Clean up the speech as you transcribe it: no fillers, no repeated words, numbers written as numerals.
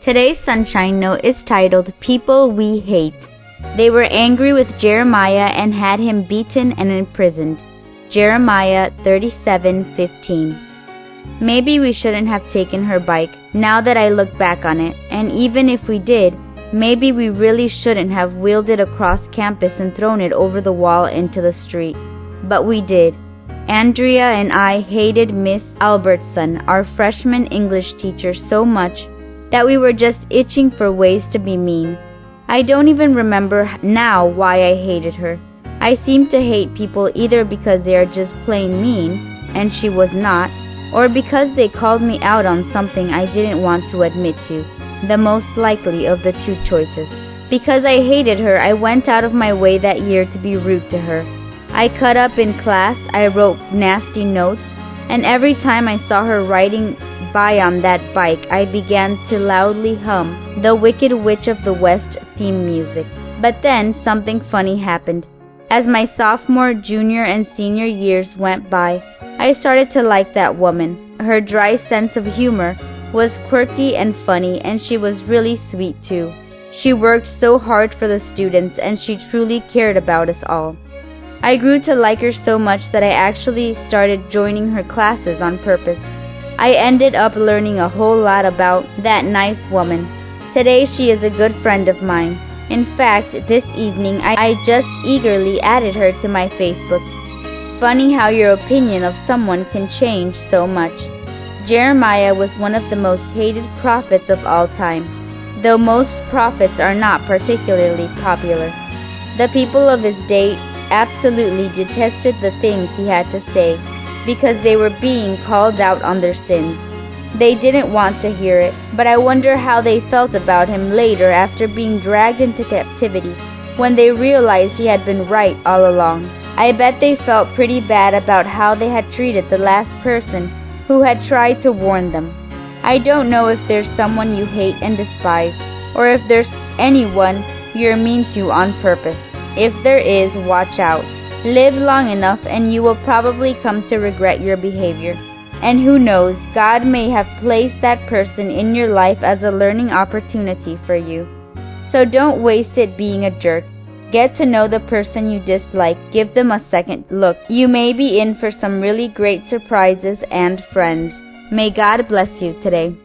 Today's Sunshine Note is titled People We Hate. They were angry with Jeremiah and had him beaten and imprisoned. Jeremiah 37:15. Maybe we shouldn't have taken her bike, now that I look back on it, and even if we did, maybe we really shouldn't have wheeled it across campus and thrown it over the wall into the street. But we did. Andrea and I hated Miss Albertson, our freshman English teacher, so much that we were just itching for ways to be mean. I don't even remember now why I hated her. I seem to hate people either because they are just plain mean, and she was not, or because they called me out on something I didn't want to admit to, the most likely of the two choices. Because I hated her, I went out of my way that year to be rude to her. I cut up in class, I wrote nasty notes, and every time I saw her riding by on that bike, I began to loudly hum the Wicked Witch of the West theme music. But then something funny happened. As my sophomore, junior, and senior years went by, I started to like that woman. Her dry sense of humor was quirky and funny, and she was really sweet too. She worked so hard for the students, and she truly cared about us all. I grew to like her so much that I actually started joining her classes on purpose. I ended up learning a whole lot about that nice woman. Today she is a good friend of mine. In fact, this evening I just eagerly added her to my Facebook. Funny how your opinion of someone can change so much. Jeremiah was one of the most hated prophets of all time, though most prophets are not particularly popular. The people of his day absolutely detested the things he had to say, because they were being called out on their sins. They didn't want to hear it, but I wonder how they felt about him later after being dragged into captivity, when they realized he had been right all along. I bet they felt pretty bad about how they had treated the last person who had tried to warn them. I don't know if there's someone you hate and despise, or if there's anyone you're mean to on purpose. If there is, watch out. Live long enough and you will probably come to regret your behavior. And who knows, God may have placed that person in your life as a learning opportunity for you. So don't waste it being a jerk. Get to know the person you dislike. Give them a second look. You may be in for some really great surprises and friends. May God bless you today.